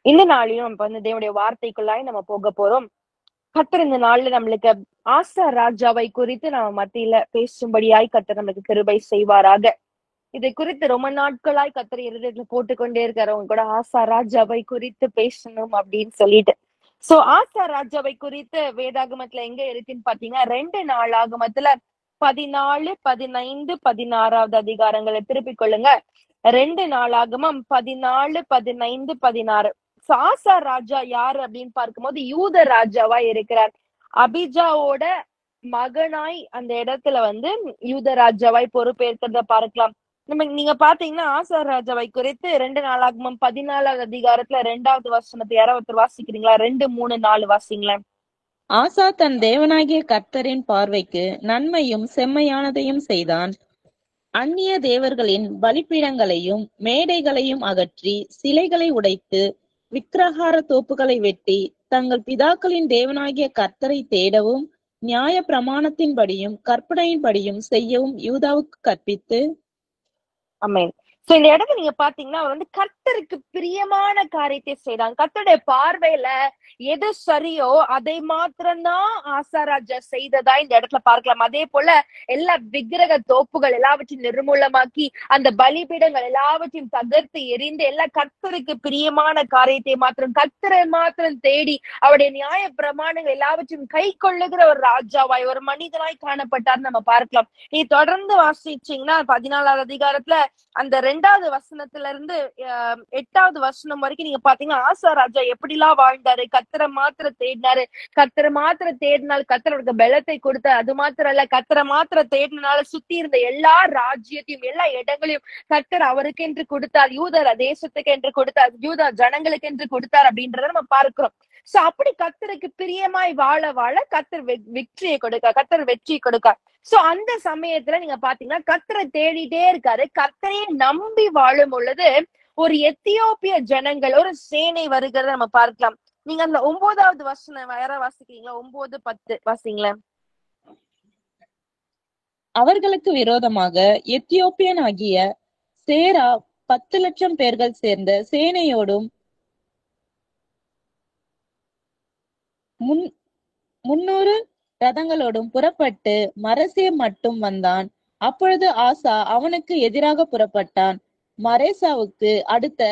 இந்த நாளையும் நம்ம வந்து தேவனுடைய வார்த்தைக்குள்ளாய் நம்ம போக போறோம். கர்த்தர் இந்த நாள்ல நம்மளுக்கு ஆசா ராஜாவை குறித்து நம்ம மத்தியில பேசும்படியாய் கர்த்தர் நம்மளுக்கு கிருபை செய்வாராக. இதை குறித்து ரொம்ப நாட்களாய் கர்த்தர் இருதயத்துல போட்டுக்கொண்டே இருக்கிறவங்க கூட ஆசா ராஜாவை குறித்து பேசணும் அப்படின்னு சொல்லிட்டு. சோ ஆசா ராஜாவை குறித்து வேதாகமத்துல எங்க இருக்குன்னு பாத்தீங்கன்னா 2 நாளாகமத்துல 14, 15, 16வது அதிகாரங்களை திருப்பிக் கொள்ளுங்க. 2 நாளாகமம் 14, 15, 16. ஆசா ராஜா யாரு அப்படின்னு பார்க்கும்போது யூத ராஜாவா இருக்கிறார். அபிஜாவோட மகனாய் அந்த இடத்துல வந்து யூத ராஜாவாய் பொறுப்பேற்கிறத பார்க்கலாம். நீங்க பாத்தீங்கன்னா ஆசா ராஜாவை குறித்து 2 நாளாகமம் 14வது அதிகாரத்துல 2வது வசனத்தை யாராவது வாசிக்கிறீங்களா? 2, 3, 4 வாசிங்களேன். ஆசா தன் தேவனாகிய கர்த்தரின் பார்வைக்கு நன்மையும் செம்மையானதையும் செய்தான். அந்நிய தேவர்களின் பலிபீடங்களையும் மேடைகளையும் அகற்றி சிலைகளை உடைத்து விக்கிரகார தோப்புகளை வெட்டி தங்கள் பிதாக்களின் தேவனாகிய கர்த்தரை தேடவும் நியாய பிரமாணத்தின்படியும் கற்பனையின்படியும் செய்யவும் யூதாவுக்கு கற்பித்து. ஆமென். சோ இந்த இடத்துல நீங்க பாத்தீங்கன்னா அவர் வந்து கர்த்தருக்கு பிரியமான காரியத்தை செய்றாங்க. கர்த்தருடைய பார்வையில எது சரியோ அதை மாத்திரம்தான் ஆசாராஜா செய்ததா இந்த இடத்துல பார்க்கலாம். அதே போல எல்லா விக்கிரக தோப்புகள் எல்லாவற்றையும் நிர்மூலமாக்கி அந்த பலிபீடங்கள் எல்லாவற்றையும் தகர்த்து எரிந்து எல்லா கர்த்தருக்கு பிரியமான காரியத்தை மாத்திரம் கர்த்தரை மாத்திரம் தேடி அவருடைய நியாய பிரமாணங்கள் எல்லாவற்றையும் கை கொள்ளுகிற ஒரு ராஜாவாய் ஒரு மனிதனாய் காணப்பட்டார் நம்ம பார்க்கலாம். நீ தொடர்ந்து வாசிச்சீங்கன்னா 14வது அதிகாரத்துல அந்த 2வது வசனத்துல இருந்து 8வது வசனம் வரைக்கும் நீங்க பாத்தீங்கன்னா ஆசா ராஜா எப்படிலாம் வாழ்ந்தாரு, கர்த்தரை மாத்திர தேடினாரு. கர்த்தரை மாத்திர தேடினால் கர்த்தருக்கு பலத்தை கொடுத்தார். அது மாத்திரம் இல்ல, கர்த்தரை மாத்திர தேடினால சுத்தி இருந்த எல்லா ராஜ்யத்தையும் எல்லா இடங்களையும் கர்த்தர் அவருக்கென்று கொடுத்தார். யூத தேசத்துக்கு என்று கொடுத்தார், யூத ஜனங்களுக்கு என்று கொடுத்தார் அப்படின்றத நம்ம பார்க்கிறோம். சோ அப்படி கர்த்தருக்கு பிரியமாய் வாழ வாழ கர்த்தர் வெற்றியை கொடுக்க, கர்த்தர் வெற்றி கொடுக்க. சோ அந்த சமயத்துல நீங்க பாத்தீங்கன்னா கர்த்தரை தேடிட்டே இருக்காரு. கர்த்தரையே நம்பி வாழும் பொழுது ஒரு எத்தியோப்பிய ஜனங்கள் ஒரு சேனை வருகிறத நம்ம பார்க்கலாம். நீங்க அந்த 9வது வசனம் வேற வாசிக்கிறீங்களா? 9, 10 வாசிங்களேன். அவர்களுக்கு விரோதமாக எத்தியோப்பியன் ஆகிய சேரா 10 லட்சம் பேர்கள் சேர்ந்த சேனையோடும் 300 ரதங்களோடும் புறப்பட்டு மரசே மட்டும் வந்தான். அப்பொழுது ஆசா அவனுக்கு எதிராக புறப்பட்டான். மரேசாவுக்கு அடுத்த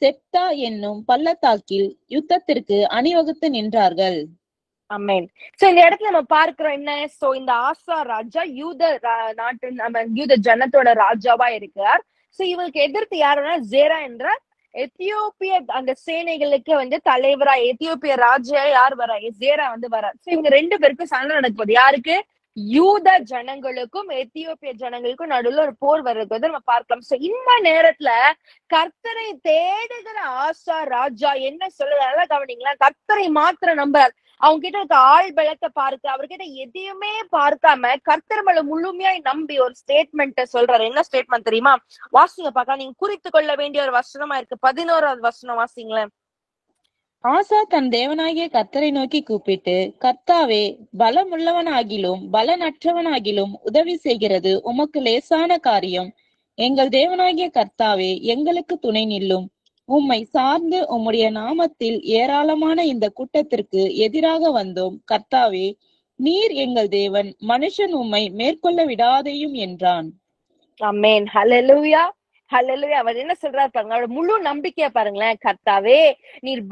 செப்தா என்னும் பள்ளத்தாக்கில் யுத்தத்திற்கு அணிவகுத்து நின்றார்கள். ஆமென். சோ இந்த இடத்துல நம்ம பார்க்கிறோம் என்ன? சோ இந்த ஆசா ராஜா யூத நாட்டு யூத ஜனத்தோட ராஜாவா இருக்கிறார். சோ இவருக்கு எதிர்த்து யாருன்னா ஜேரா என்ற எத்தியோப்பிய அந்த சேனைகளுக்கு வந்து தலைவரா எத்தியோப்பிய ராஜா யார் வரா? ஜேரா வந்து வரா. சோ இவங்க 2 பேருக்கும் சண்டை நடக்குது. யாருக்கு? யூத ஜனங்களுக்கும் எத்தியோப்பிய ஜனங்களுக்கும் நடுவுல ஒரு போர் வருவது நம்ம பார்க்கலாம். சோ இந்த நேரத்துல கர்த்தரை தேடுகிற ஆசா ராஜா என்ன சொல்லுறாங்க கவனிங்களா? கர்த்தரை மாத்திரம் நம்புறார். அவங்க கிட்ட இருக்க ஆள் பலத்தை பார்க்க அவர்கிட்ட எதையுமே பார்க்காம கர்த்தர் மேல முழுமையாய் நம்பி ஒரு ஸ்டேட்மெண்ட் சொல்றாரு. என்ன ஸ்டேட்மெண்ட் தெரியுமா? வாசிங்க பார்க்கலாம். நீங்க குறித்து கொள்ள வேண்டிய ஒரு வசனமா இருக்கு. 11வது வசனம் வாசிங்களேன். ஆசா தன் தேவனாகிய கர்த்தரை நோக்கி கூப்பிட்டு, கர்த்தாவே, பலமுள்ளவனாகிலும் பலனற்றவனாகிலும் உதவி செய்கிறது உமக்கு லேசான காரியம். எங்கள் தேவனாகிய கர்த்தாவே, எங்களுக்கு துணை நில்லும். உம்மை சார்ந்து உம்முடைய நாமத்தில் ஏராளமான இந்த கூட்டத்திற்கு எதிராக வந்தோம். கர்த்தாவே, நீர் எங்கள் தேவன், மனுஷன் உம்மை மேற்கொள்ள விடாதேயும் என்றான். ஆமென். ஹல்லேலூயா, ஹல்லேலூயா. அவர் என்ன சொல்றாரு பாருங்க, அவரோட முழு நம்பிக்கையா பாருங்களேன். கர்த்தாவே, நீர்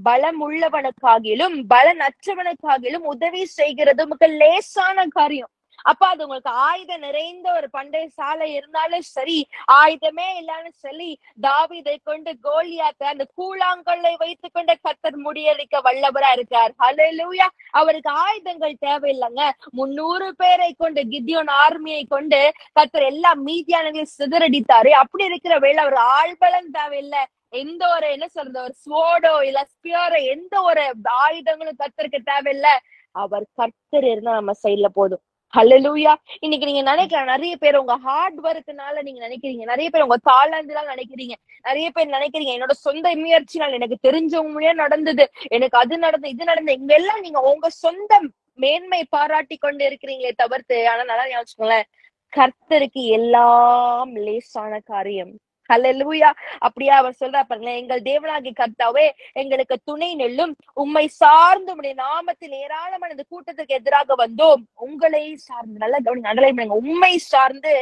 பலமுள்ளவனுக்காகிலும் பலனற்றவனுக்காகிலும் உதவி செய்கிறது உமக்கு லேசான காரியம். அப்ப அது உங்களுக்கு ஆயுதம் நிறைந்த ஒரு பண்டை சாலை இருந்தாலும் சரி, ஆயுதமே இல்லாலும் சரி, தாவீதை கொண்டு கோலியாத்தை அந்த கூழாங்கல்லை வைத்துக் கொண்ட கர்த்தர் முறியடிக்க வல்லவரா இருக்கார். ஹல்லேலூயா. அவருக்கு ஆயுதங்கள் தேவையில்லைங்க. 300 பேரை கொண்டு கிதியோன் ஆர்மியை கொண்டு கர்த்தர் எல்லா மீதியானதையும் சிதறடித்தாரு. அப்படி இருக்கிற வேளை அவர் ஆள்பலம் தேவையில்லை. எந்த ஒரு என்ன சொல்றது ஒரு ஸ்வோர்டோ இல்ல ஸ்பியரோ எந்த ஒரு ஆயுதங்களும் கர்த்தருக்கு தேவையில்லை. அவர் கர்த்தர் இருந்தா நம்ம சைட்ல போதும். ஹல்லேலூயா. இன்னைக்கு நீங்க நினைக்கலாம், நிறைய பேர் உங்க ஹார்ட் ஒர்க்னால நீங்க நினைக்கிறீங்க, நிறைய பேர் உங்க தாளந்துலாம் நினைக்கிறீங்க, நிறைய பேர் நினைக்கிறீங்க என்னோட சொந்த முயற்சினால் எனக்கு தெரிஞ்சவங்க மூலியா நடந்தது, எனக்கு அது நடந்தது இது நடந்தது, இங்க எல்லாம் நீங்க உங்க சொந்த மேன்மை பாராட்டி கொண்டு இருக்கிறீங்களே தவிர்த்து. ஆனா நல்லா யோசிச்சுக்கோங்களேன், கர்த்தருக்கு எல்லாம் லேசான காரியம். ஹல்லேலூயா. அப்படியா அவர் சொல்றார் பாருங்களேன், எங்கள் தேவனாகிய கர்த்தாவே எங்களுக்கு துணை நெல்லும், உம்மை சார்ந்து உம்முடைய நாமத்தில் ஏராளமான இந்த கூட்டத்துக்கு எதிராக வந்தோம். உங்களை சார்ந்து, நல்லா கவனிங்க, அண்டர்லைன் பண்ணுங்க, உம்மை சார்ந்து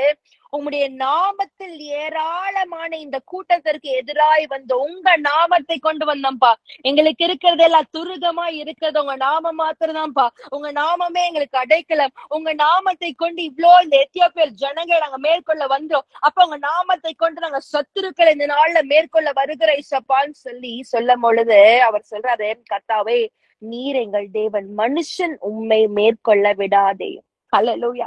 உம்முடைய நாமத்தில் ஏராளமான இந்த கூட்டத்திற்கு எதிராய் வந்த உங்க நாமத்தை கொண்டு வந்தோம்ப்பா. எங்களுக்கு இருக்கிறதெல்லாம் துருகமா இருக்கிறது உங்க நாமம் மாத்திரம்தான்ப்பா. உங்க நாமமே எங்களுக்கு அடைக்கலம். உங்க நாமத்தை கொண்டு இவ்வளோ இந்த எத்தியோப்பியர் ஜனங்களை நாங்க மேற்கொள்ள வந்தோம். அப்ப உங்க நாமத்தை கொண்டு நாங்க சத்துருக்களை இந்த நாள்ல மேற்கொள்ள வருகிற இசப்பான்னு சொல்லும் பொழுது அவர் சொல்றாரு, கர்த்தாவே நீர் எங்கள் தேவன், மனுஷன் உம்மை மேற்கொள்ள விடாதே. ஹல்லேலூயா.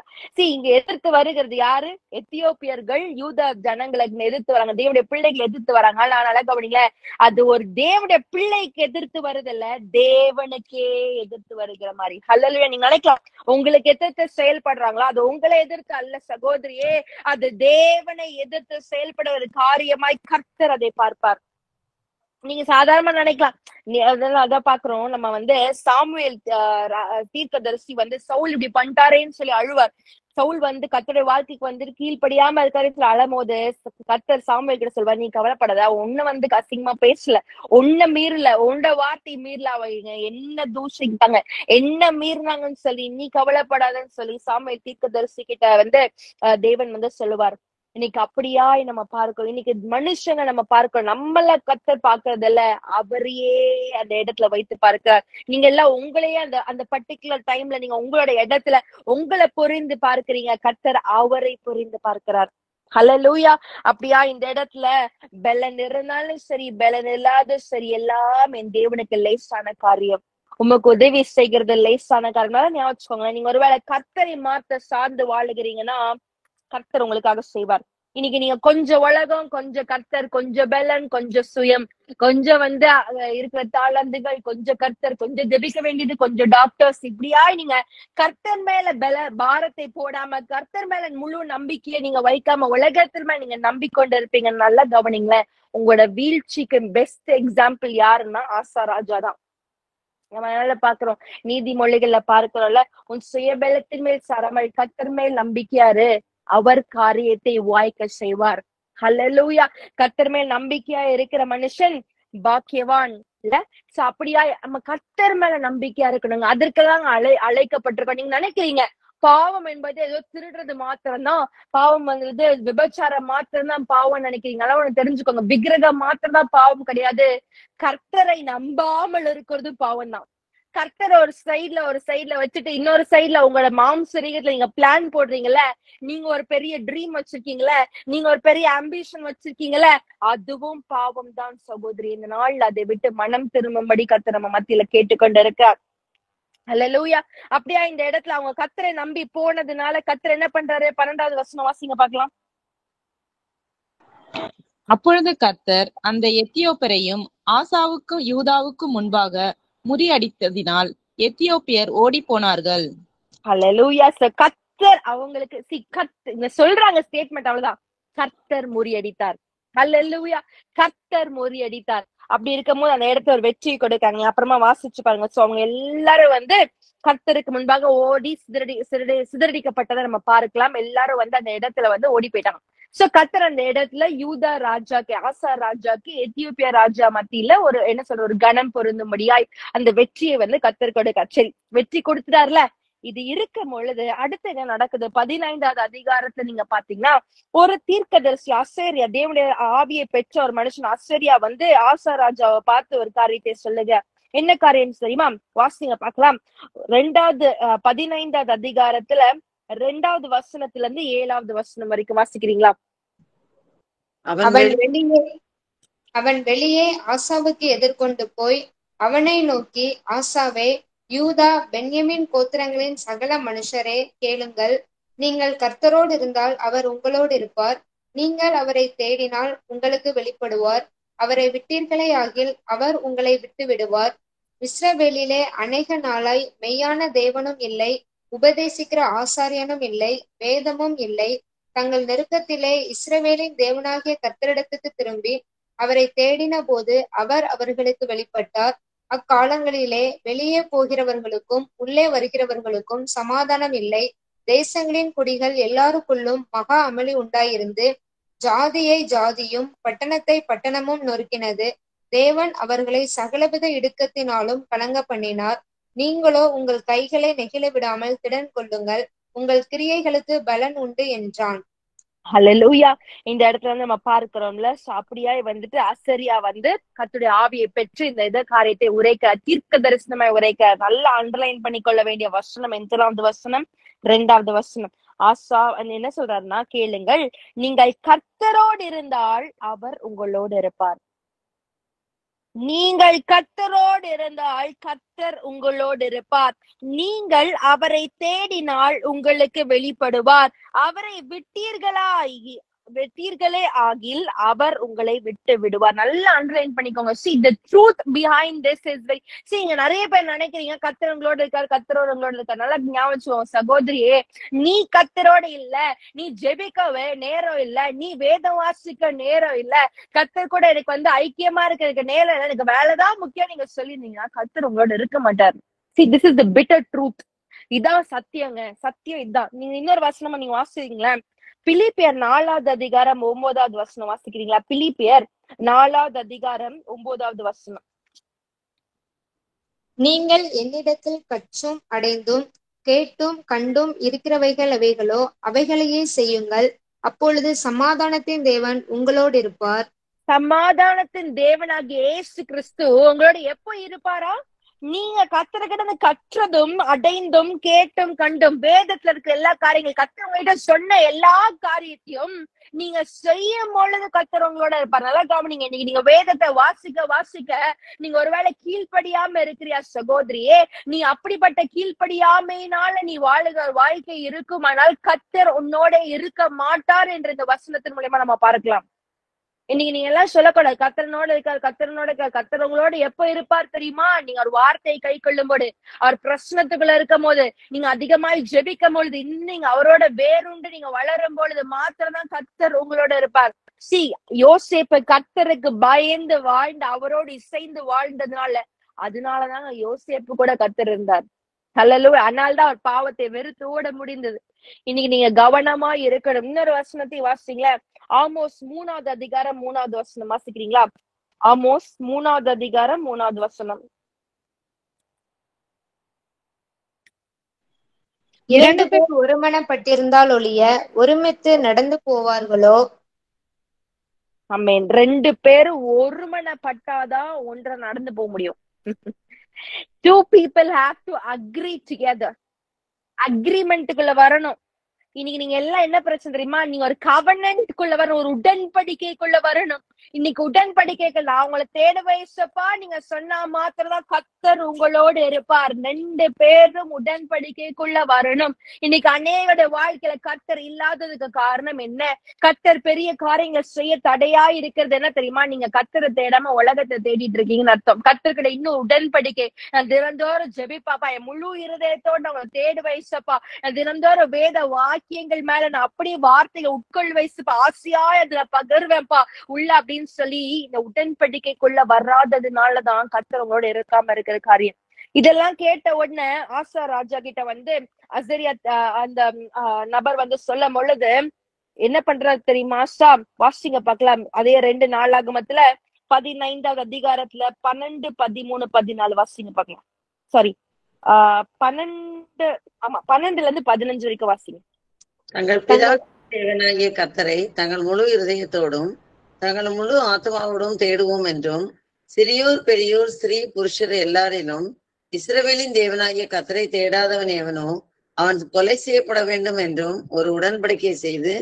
இங்க எதிர்த்து வருகிறது யாரு? எத்தியோப்பியர்கள் யூத ஜனங்களை எதிர்த்து வராங்க, தேவனுடைய பிள்ளைகளை எதிர்த்து வராங்க. அதனால கவனிங்க, அது ஒரு தேவனுடைய பிள்ளைக்கு எதிர்த்து வருதில்ல, தேவனுக்கே எதிர்த்து வருகிற மாதிரி. ஹல்லேலூயா. நீங்க நினைக்கலாம் உங்களுக்கு எதிர்த்து செயல்படுறாங்களா, அது உங்களை எதிர்த்து அல்ல சகோதரியே, அது தேவனை எதிர்த்து செயல்பட ஒரு காரியமாய் கர்த்தர் அதை பார்ப்பார். நீங்க சாதாரணமா நினைக்கலாம், அதான் பாக்குறோம் நம்ம சாமுவேல் தீர்க்கதரிசி சவுல் இப்படி பண்ணிட்டாரேன்னு சொல்லி அழுவார். சவுல் கர்த்தருடைய வாழ்க்கைக்கு கீழ்ப்படியாம இருக்காரு அழும்போது கர்த்தர் சாமுவேல் கிட்ட சொல்வார், நீ கவலைப்படாத, உன்ன அசிங்கமா பேசல, உன்ன மீறல, உண்ட வார்த்தை மீறல, அவங்க என்ன தூஷிட்டாங்க, என்ன மீறினாங்கன்னு சொல்லி நீ கவலைப்படாதன்னு சொல்லி சாமுவேல் தீர்க்கதரிசி கிட்ட தேவன் சொல்லுவார். இன்னைக்கு அப்படியா நம்ம பார்க்கிறோம். இன்னைக்கு மனுஷனை நம்ம பார்க்கிறோம், நம்மள கர்த்தர் பார்க்கறதில்ல, அவரையே அந்த இடத்துல வைத்து பார்க்கிறார். நீங்க எல்லாம் உங்களையே அந்த பர்டிகுலர் டைம்ல நீங்க உங்களோட இடத்துல உங்களை புரிந்து பார்க்கிறீங்க, கர்த்தர் அவரை புரிந்து பார்க்கிறார். ஹல்லேலூயா. அப்படியா இந்த இடத்துல பலன் இருந்தாலும் சரி, பலன் இல்லாத சரி, எல்லாம் என் தேவனுக்கு லேசான காரியம். உமக்கு உதவி செய்கிறது லேசான காரியம். ஞாபகம் வச்சுக்கோங்களேன், நீங்க ஒருவேளை கர்த்தரை மாத்த சார்ந்து வாழுகிறீங்கன்னா கர்த்தர் உங்களுக்காக செய்வார். இன்னைக்கு நீங்க கொஞ்சம் உலகம், கொஞ்சம் கர்த்தர், கொஞ்சம் பலன், கொஞ்சம் சுயம், கொஞ்சம் இருக்கிற தாளந்துகள், கொஞ்சம் கர்த்தர், கொஞ்சம் ஜெபிக்க வேண்டியது, கொஞ்சம் டாக்டர்ஸ், இப்படியா நீங்க கர்த்தர் மேல பாரத்தை போடாம, கர்த்தர் மேல முழு நம்பிக்கையை நீங்க வைக்காம உலகத்தில் மேல நீங்க நம்பிக்கொண்டு இருப்பீங்க. நல்லா கவனிங்களேன், உங்களோட வீழ்ச்சிக்கு பெஸ்ட் எக்ஸாம்பிள் யாருன்னா ஆசா ராஜா தான். நம்ம பாக்குறோம், நீதிமொழிகள்ல பார்க்கிறோம்ல, உன் சுயபலத்தின் மேல் சரமல், கர்த்தர் மேல் நம்பிக்கையாரு, அவர் காரியத்தை வாய்க்க செய்வார். ஹல்லேலூயா. கர்த்தர் மேல் நம்பிக்கையா இருக்கிற மனுஷன் பாக்கியவான் இல்ல. அப்படியா நம்ம கர்த்தர் மேல நம்பிக்கையா இருக்கணுங்க. அதற்குதான் அழைக்கப்பட்டிருக்கோம். நீங்க நினைக்கிறீங்க பாவம் என்பது ஏதோ திருடுறது மாத்திரம்தான் பாவம், விபச்சாரம் மாத்திரம்தான் பாவம் நினைக்கிறீங்க. அதெல்லாம் ஒண்ணு தெரிஞ்சுக்கோங்க, விக்கிரகம் மாத்திரம்தான் பாவம் கிடையாது. கர்த்தரை நம்பாமல் இருக்கிறது பாவம் தான். கர்த்தரை ஒரு சைட்ல வச்சுட்டு இன்னொரு சைட்ல உங்களோட மாம்சரீகத்துல நீங்க பிளான் போடுறீங்கல்ல, நீங்க ஒரு பெரிய ட்ரீம் வச்சிருக்கீங்கள, நீங்க ஒரு பெரிய ஆம்பிஷன் வச்சிருக்கீங்கல்ல, அதுவும் பாவம் தான் சகோதரி. இந்த நாள்ல அதை விட்டு மனம் திரும்பும்படி கர்த்தர் நம்ம மத்தியில கேட்டுக்கொண்டு இருக்கார். ஹல்லேலூயா. அப்படியா இந்த இடத்துல அவங்க கர்த்தரை நம்பி போனதுனால கர்த்தர் என்ன பண்றாரு? 12வது வசனம் வாசிங்க பார்க்கலாம். அப்பொழுது கர்த்தர் அந்த எத்தியோப்பியரையும் ஆசாவுக்கும் யூதாவுக்கும் முன்பாக முறியடித்ததினால் எத்தியோப்பியர் ஓடி போனார்கள். ஹல்லேலூயா. கர்த்தர் அவங்களுக்கு சொல்றாங்க ஸ்டேட்மெண்ட், அவ்வளவுதான், கர்த்தர் முறியடித்தார். ஹல்லேலூயா. கர்த்தர் முறியடித்தார். அப்படி இருக்கும் போது அந்த இடத்துல ஒரு வெற்றியை கொடுக்காங்க. அப்புறமா வாசிச்சு பாருங்க. சோ அவங்க எல்லாரும் கர்த்தருக்கு முன்பாக ஓடி சிதறடிக்கப்பட்டதை நம்ம பார்க்கலாம். எல்லாரும் அந்த இடத்துல ஓடி போயிட்டாங்க. சோ கர்த்தர் அந்த இடத்துல யூதா ராஜாக்கு, ஆசா ராஜாக்கு, எத்தியோப்பியா ராஜா மத்தியில ஒரு கணம் பொருந்தும்படியாய் அந்த வெற்றியை கர்த்தர் கொடுக்க. சரி, வெற்றி கொடுத்துட்டார்ல. இது இருக்கும் பொழுது அடுத்து என்ன நடக்குது? 15வது அதிகாரத்துல நீங்க பாத்தீங்கன்னா, ஒரு தீர்க்கதரிசி அசேரியா, தேவனுடைய ஆவியை பெற்ற ஒரு மனுஷன் அசேரியா ஆசா ராஜாவை பார்த்து ஒரு காரியத்தை சொல்லுங்க. என்ன காரியம் தெரியுமா? வாசிங்க பார்க்கலாம். 15வது அதிகாரத்துல 2வது வசனத்துல இருந்து 7வது வசனம் வரைக்கும் வாசிக்கிறீங்களா? அவன் வெளியே ஆசாவுக்கு எதிர்கொண்டு போய் அவனை நோக்கி, ஆசாவே, யூதா பென்யமீன் கோத்திரங்களின் சகல மனுஷரே கேளுங்கள். நீங்கள் கர்த்தரோடு இருந்தால் அவர் உங்களோடு இருப்பார். நீங்கள் அவரை தேடினால் உங்களுக்கு வெளிப்படுவார். அவரை விட்டீர்களே ஆகில் அவர் உங்களை விட்டு விடுவார். இஸ்ரவேலிலே அநேக நாளாய் மெய்யான தேவனும் இல்லை, உபதேசிக்கிற ஆசாரியனும் இல்லை, வேதமும் இல்லை. தங்கள் நெருக்கத்திலே இஸ்ரவேலின் தேவனாகிய கர்த்தரிடத்துக்கு திரும்பி அவரை தேடின போது அவர் அவர்களுக்கு வெளிப்பட்டார். அக்காலங்களிலே வெளியே போகிறவர்களுக்கும் உள்ளே வருகிறவர்களுக்கும் சமாதானம் இல்லை. தேசங்களின் குடிகள் எல்லாருக்குள்ளும் மகா அமளி உண்டாயிருந்து ஜாதியை ஜாதியும் பட்டணத்தை பட்டணமும் நொறுக்கினது. தேவன் அவர்களை சகலவித இடுக்கத்தினாலும் கலங்க பண்ணினார். நீங்களோ உங்கள் கைகளை நெகிழ விடாமல் திடன் கொள்ளுங்கள், உங்கள் கிரியைகளுக்கு பலன் உண்டு என்றான். ஹல்லேலூயா. இந்த இடத்துல வந்து நம்ம பார்க்கிறோம்ல, அப்படியாய் வந்துட்டு அசரியா வந்து கர்த்தருடைய ஆவியை பெற்று இந்த காரியத்தை உரைக்க, தீர்க்க தரிசனமாய் உரைக்க. நல்லா அண்டர்லைன் பண்ணிக்கொள்ள வேண்டிய வசனம் எத்தனாவது வசனம்? 2வது வசனம். ஆசா என்ன சொல்றாருன்னா, கேளுங்கள், நீங்கள் கர்த்தரோடு இருந்தால் அவர் உங்களோடு இருப்பார். நீங்கள் கர்த்தரோடு இருந்தால் கர்த்தர் உங்களோடு இருப்பார். நீங்கள் அவரை தேடினால் உங்களுக்கு வெளிப்படுவார். அவரை விட்டீர்களே ஆகில் அவர் உங்களை விட்டு விடுவார். நல்லா அண்டர்லைன் பண்ணிக்கோங்க. See the truth behind this is very see இங்க நிறைய பேர் நினைக்கிறீங்க கர்த்தர் உங்களோட இருக்காரு, கர்த்தரோட உங்களோட இருக்காரு. நல்லா ஞாபகம் வச்சுக்கோங்க சகோதரியே, நீ கர்த்தரோட இல்ல, நீ ஜெபிக்கவே நேரம் இல்ல, நீ வேதம் வாசிக்க நேரம் இல்ல, கர்த்தர் கூட எனக்கு வந்து ஐக்கியமா இருக்கிறதுக்கு நேரம் இல்ல, எனக்கு வேலைதான் முக்கியம் நீங்க சொல்லிருந்தீங்கன்னா கர்த்தர் உங்களோட இருக்க மாட்டாரு. See this is the bitter truth. இதான் சத்தியங்க, சத்தியம் இதான். நீங்க இன்னொரு வசனமா நீங்க வாசிக்கிறீங்களா? பிலிப்பியர் 4வது அதிகாரம் 9வது வசனம் வாசிக்கிறீங்களா? பிலிப்பியர் 4வது அதிகாரம் 9வது வசனம். நீங்கள் என்னிடத்தில் கற்றும் அடைந்தும் கேட்டும் கண்டும் இருக்கிறவைகள் அவைகளோ அவைகளையே செய்யுங்கள், அப்பொழுது சமாதானத்தின் தேவன் உங்களோடு இருப்பார். சமாதானத்தின் தேவனாகிய இயேசு கிறிஸ்து உங்களோட எப்போ இருப்பாரா? நீங்க கர்த்தர்கிட்ட கற்றதும் அடைந்தும் கேட்டும் கண்டும் வேதத்துல இருக்க எல்லா காரியங்கள் கர்த்தர் உங்ககிட்ட சொன்ன எல்லா காரியத்தையும் நீங்க செய்யும் பொழுது கர்த்தர் உங்களோட இருப்பார். நல்லா கவனிங்க. இன்னைக்கு நீங்க வேதத்தை வாசிக்க நீங்க ஒருவேளை கீழ்ப்படியாம இருக்கிறியா சகோதரியே, நீ அப்படிப்பட்ட கீழ்ப்படியாமையினால நீ வாழுகிற வாழ்க்கை இருக்குமானால் கர்த்தர் உன்னோட இருக்க மாட்டார் என்று இந்த வசனத்தின் மூலமா நம்ம பார்க்கலாம். இன்னைக்கு நீங்க எல்லாம் சொல்லக்கூடாது கர்த்தரனோட இருக்காரு, கர்த்தரனோட இருக்காரு. கர்த்தர் உங்களோட எப்ப இருப்பார் தெரியுமா? நீங்க ஒரு வார்த்தையை கை கொள்ளும் போது, அவர் பிரச்சனத்துக்குள்ள இருக்கும் போது, நீங்க அதிகமாய் ஜெபிக்கும் பொழுது, இன்னும் நீங்க அவரோட வேறுண்டு நீங்க வளரும் பொழுது மாத்திரம்தான் கர்த்தர் உங்களோட இருப்பார். சி யோசேப்பு கர்த்தருக்கு பயந்து வாழ்ந்து அவரோடு இசைந்து அதனாலதாங்க யோசேப்பு கூட கர்த்தர் இருந்தார். ஹல்லேலூயா. அதனால்தான் அவர் பாவத்தை வெறுத்து ஓட முடிந்தது. இன்னைக்கு நீங்க கவனமா இருக்கணும். இன்னொரு வசனத்தை வாசிங்களா? ஆமோஸ் 3வது அதிகாரம் 3வது வசனம் வாசிக்கிறீங்களா? ஆமோஸ் 3வது அதிகாரம் 3வது வசனம். 2 பேர் ஒருமனப்பட்டிருந்தால் ஒழிய ஒருமித்து நடந்து போவார்களோ? ஆமென். 2 பேரும் ஒருமனப்பட்டாதான் ஒன்றை நடந்து போக முடியும். 2 people have to agree together. அக்ரிமெண்ட்டுக்குள்ள வரணும். இன்னைக்கு நீங்க எல்லாம் என்ன பிரச்சனை தெரியுமா? நீங்க ஒரு கவர்னன்ட்குள்ள வரணும், ஒரு உடன்படிக்கைக்குள்ள வரணும். இன்னைக்கு உடன்படிக்கைகள் நான் உங்களை தேட வயசப்பா நீங்க சொன்னா மாத்திரதான் கர்த்தர் உங்களோடு இருப்பார். 2 பேரும் உடன்படிக்கைக்குள்ள வரணும். இன்னைக்கு அநேகோட வாழ்க்கையில கர்த்தர் இல்லாததுக்கு காரணம் என்ன? கர்த்தர் பெரிய காரியங்கள் செய்ய தடையா இருக்கிறது என்ன தெரியுமா? நீங்க கர்த்தரை தேடாம உலகத்தை தேடிட்டு இருக்கீங்கன்னு அர்த்தம். கர்த்தர்கிட்ட இன்னும் உடன்படிக்கை, நான் தினந்தோறும் ஜெபிப்பாப்பா, என் முழு இருதயத்தோடு உங்களை தேடு வயசப்பா, நான் தினந்தோறும் வேத வாக்கியங்கள் மேல நான் அப்படியே வார்த்தையை உட்கொள் வயசுப்பா, ஆசையா அதுல பகர்வேன்ப்பா உள்ள அப்படின்னு சொல்லி இந்த உடன்படிக்கைக்குள்ள வராததுனாலதான் கர்த்தர் உங்களோட இருக்காம இருக்கிற காரியம். இதெல்லாம் கேட்ட உடனே ஆசா ராஜா கிட்ட வந்து அசரியா அந்த நபர் வந்து சொல்லும் பொழுது என்ன பண்றாரு தெரியுமா? ஆசா வாசிங்க பார்க்கலாம். அதே 2 நாளாகமத்துல 15வது அதிகாரத்துல 12, 13, 14 வாசிங்க பார்க்கலாம். சாரி 12 15 வரைக்கும் வாசிங்க. தங்கள் பிதா தேவனாகிய கர்த்தரை தங்கள் முழு இருதயத்தோடும் தங்கள் முழு ஆத்மாவோடும் தேடுவோம் என்றும், சிறியோர் பெரியோர் ஸ்திரீ புருஷர் எல்லாரிலும் இஸ்ரவேலின் தேவனாகிய கர்த்தரை தேடாதவன் எவனோ அவன் கொலை செய்யப்பட வேண்டும் என்றும் ஒரு உடன்படிக்கை செய்து